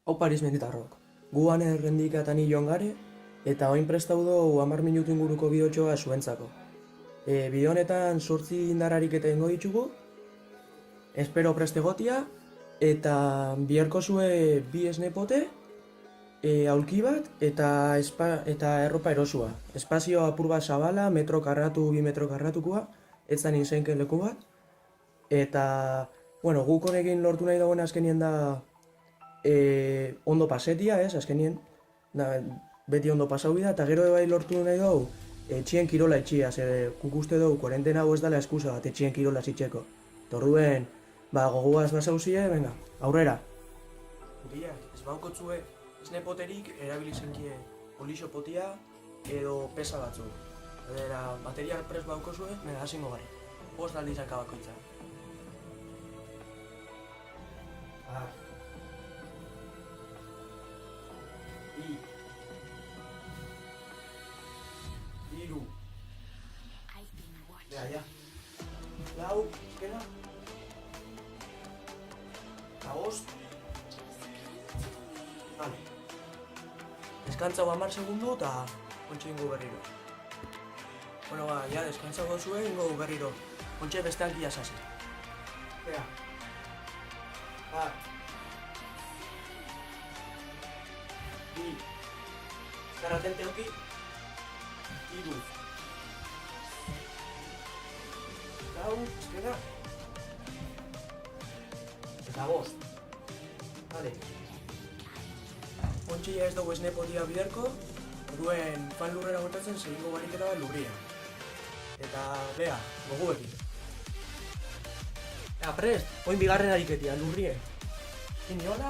Hau Paris menditarrok. Guan errendika eta ni joan gare, eta oin prestau dugu 10 minutu inguruko bideotxoa zuentzako. Bideo honetan 8 indarrarik eta ingo ditugu, espero preste gotia, eta biharko zue bi esnepote, aulki bat, eta erropa erosua. Espazio apur bat zabala, metro karratu, 2 metro karratukoa, ez da nintzen leku bat. Eta, bueno, guk honekin lortu nahi dagoen azkenien da ondo pasetia, azkenien, beti ondo pasau bida, eta gero bai lortu nahi dugu etxien kirola etxia, guk uste dugu, kuarentena hau ez dela eskusa bat etxien kirola zitxeko. Torduen, gogoaz basauzie, venga, aurrera. Gutila, ez baukotzue esnepoterik erabilizenkie polixo potia edo pesa batzu. Edera, bateriak pres baukozue, venga, hasingo gare. 5 aldizaka bakoitza. Iru. Ya. Lau, eskena. Agost. Vale. Deskantzau 10 segundu eta ontsa ingo berriro. Bueno, ya deskantzau gozue ingo berriro. Ontsa beste aldia sasi. Bea. Bat. Bi. Estar atente oki. Iru. Lau, eskena. Eta bost. Vale. Ontsia ez dugu esnepotia biderko, duen fan lurrera gotatzen segingo bariketa bat lurria. Eta, bea, goguekin. Prest, oin bigarren ariketia, lurrie. Hini, hola.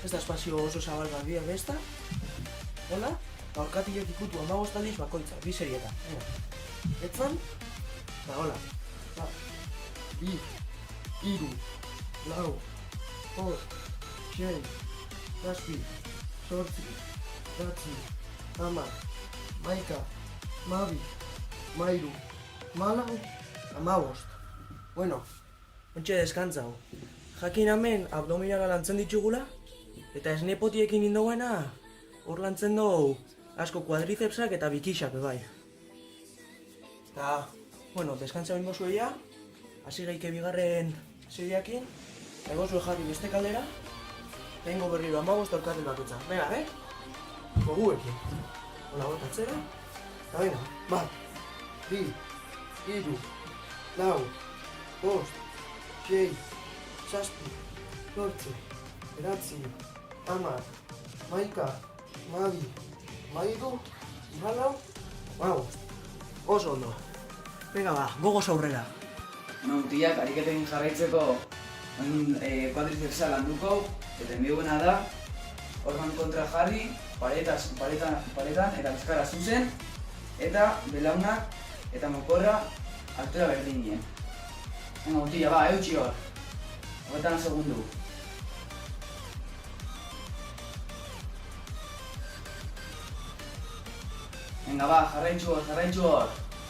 Ez da espazio oso zabal bat bia besta. Hola. Gaurkatilek ikutu 15 aldiz bakoitza, bi serieta. Etzan, eta hola. Bi, iru, lau, 5, 6, 7, 8, 9, 10, 11, 12, 13, 14, 15. Bueno, ontsa deskantzau. Jakin hemen abdominala lantzen ditugula, eta esnepotiekin indoguena hor lantzen dugu asko kuadricepsak eta bikixak bai. Eta, bueno, deskantzau ingo zueia, hasi geike bigarren seriakin, ego zue jarri beste kaldera, eta ingo berriro 15 orkatel bakutza. Venga, goguekin. Hola, botatzera, eta venga, bat, bi, iru, lau, 5, 6, 7, 8, 9, 10, 11, 12, 13, 14, oso ondo. Venga gogoz aurrera. Nautiak ariketekin jarraitzeko kuadricepsa landuko, eta enbiduguna da organ kontra jarri, paretan eta bizkarra zuzen, eta belaunak eta mokorra altura berdinien. Nautila, eutxi hor. 20 segundu. Venga, jarraitzu hor.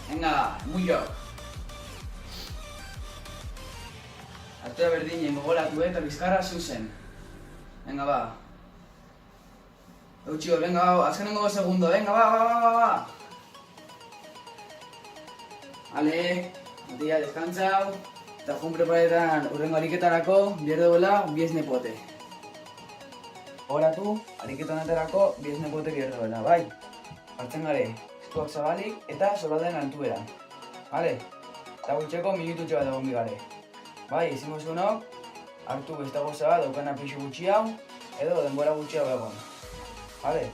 Venga, mullok. Altura berdinen gogolatu eta bizkarra zuzen. Venga, eutxi hor, venga, azkenengo segundo, venga, Ale, nautila deskantzau. Eta joan preparetan urrengo ariketarako behar duela bi esnepote. Horatu, ariketa honetarako bi esnepote behar duela, bai? Hartzen gare, eskuak zabalik eta soldadaren altueran. Bale? Eta gutxeko minututxo bat egon bigare. Bai, izango zuenok, hartu besta goza bat daukana pixu gutxi hau, edo denbora gutxi hau egon. Bale?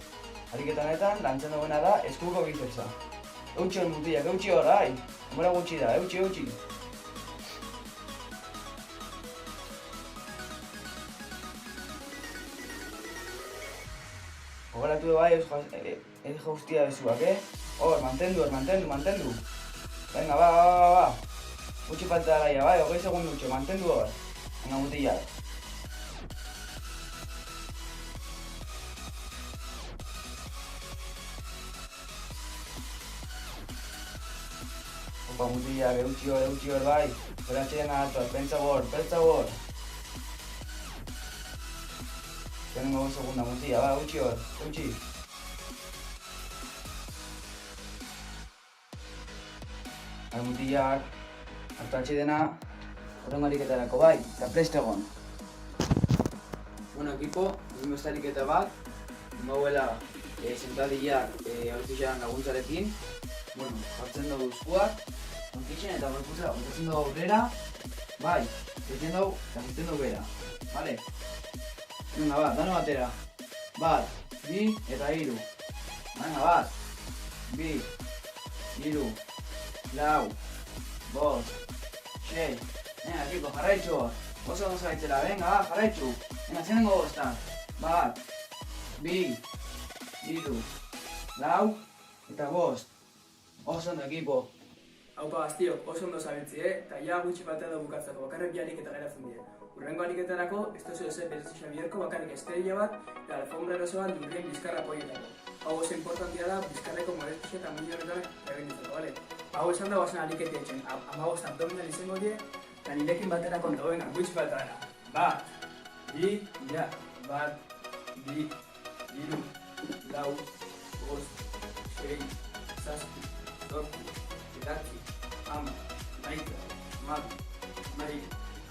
Ariketa honetan lantzen duena da eskuko bicepsa. Eutxi hor mutilak, eutxi hor, ai! Denbora gutxi da, eutxi! Gogoratu bai, ez jauztia bezuak, Hor, mantendu. Venga, ba. Gutxi falta garaia, bai, 20 segundutxo, mantendu hor. Venga, mutilak. Opa, mutilak, eutxi hor, bai. Beratxean ahaltuak, pentsa hor. Lehenengo segunda mutila, ba, utzi hor, utzi. Mutilak hartu atxidena horrengo ariketarako bai, eta prest egon. Bueno, ekipo, egin beste ariketa bat, ingoela sentadillak aurkixan laguntzarekin. Bueno, jartzen dugu eskuak, aurkixen eta gorputza, botatzen dugu aurrera, bai, egiten dugu eta egiten dugu bera, bale? Venga, bat, dano batera. Bat, bi eta hiru. Venga, bat, bi, hiru, lau, bost, sei. Venga, ekipo, jarraitzu hor. Oso ondo zaitzela, venga, jarraitzu. Venga, zenengo bostan. Bat, bi, hiru, lau eta bost. Oso ondo, ekipo. Haupa gaztiok, oso ondo zabitzi, eta ja gutxi falta da bukatzeko, bakarrik bi ariketa geratzen dira. Urrengo ariketarako, ez tozu ezer berezia bierko bakarrik esterila bat, eta alfombra eroso bat durien bizkarra poietako. Hau oso importantia da, bizkarreko molestia eta mili horretan errenditzeko, bale? Hau esan da guazen ariketi etxen, amagoz abdominal izango die, eta nirekin batera konto, venga, gutxi falta dena. Bat, bi, ja, bat, bi, hiru, lau, bost, sei, zazpi, zortzi, bederatzi, hamar, hamaika, hamabi,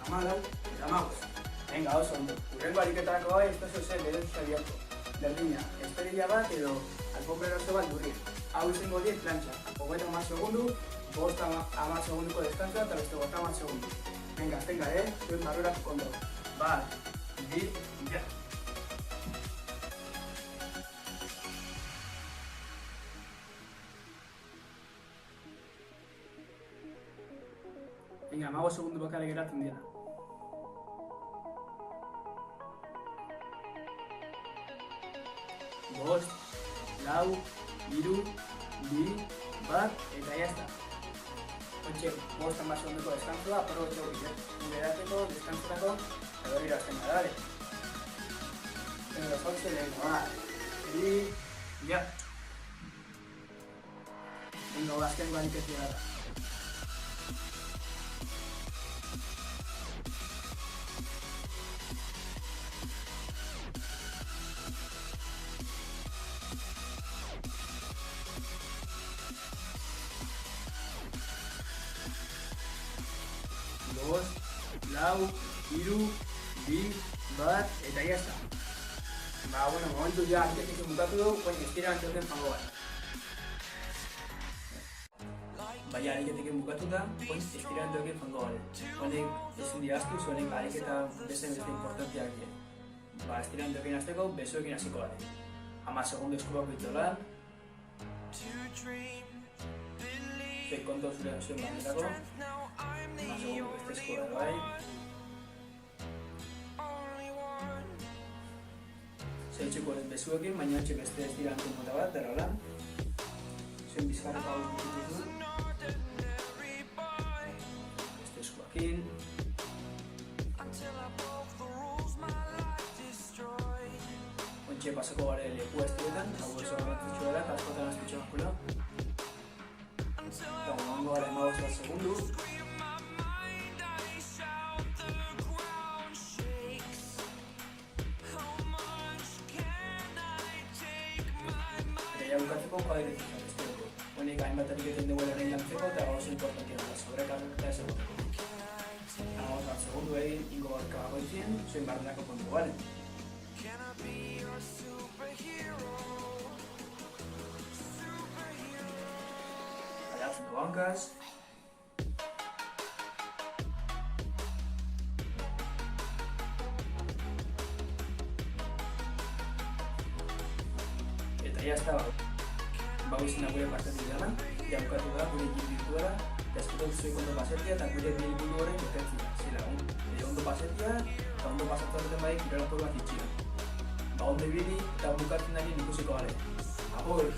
hamalau, eta hamabost. Venga, oso ondo. Urrengo ariketarako bai, ez tozu zen berezia bierko. Berdina, esterila bat edo alfombra eroso bat durri. Hau izango die plantxa. 30 segundu, 5 segunduko deskansa eta beste 50 segundu. Venga, azten gare, zuen barrurak kondo. Bat, bi, ja. Venga, 15 segundu bakale geratzen dira. Bost, lau, hiru, bi, bat, eta jazta. Hortxe, 5 segunduko deskansoa, aprobetxo geratzeko, deskansorako, eta berriro azten gara, dale. Venga, jortxe lehen, bat, bi, ja. Venga, azkengo ariketia gara. Bost, lau, hiru, bi, bat, eta jazta. Ba, bueno, momentu ja ariketik bukatu dugu, baina estira antioten fango bat. Baina ariketik bukatu da, baina estira antioten fango bat. Honek ezin diaztu, honek ariketa bezen beste importantiak dira. Ba, estira antioten azteko, besoekin hasiko bat. 10 segundu eskuak bitolan. Zuek konto zuen bandetako. 10 segundu beste eskuak bai. Zeitzuko bezuekin, baina hotxe beste estira antioten mota bat, derrola. Zuen bizkarreko hau ditu. Beste eskuakin. Ontxe pasako gare lekua estiretan, hau oso garrantzitsua dela, eta askotan azpitxo baskula. Eta gongo gara 15 segundu. Eta ja bukatzeko kuadritik zabezteko. Honek hainbat ariketen dugu lehen lantzeko eta oso importantia da, sobrekarreta ez egoteko. 15 segundu egin, ingo barka bagoitzien, zuen barrenako kontu garen. Alatzen hankaz. Eta jazta bau izena gure partetik dela, jaukatu da gure egin virtuala, eta eskutu zuek ondo pasetia eta gure bilburu horren betetzia. Zela, ondo pasetia eta ondo pasatzen horretan bai kirolako bat itxia. Ba, ondo ibili eta bukatzen ari ikusiko gare. Agur!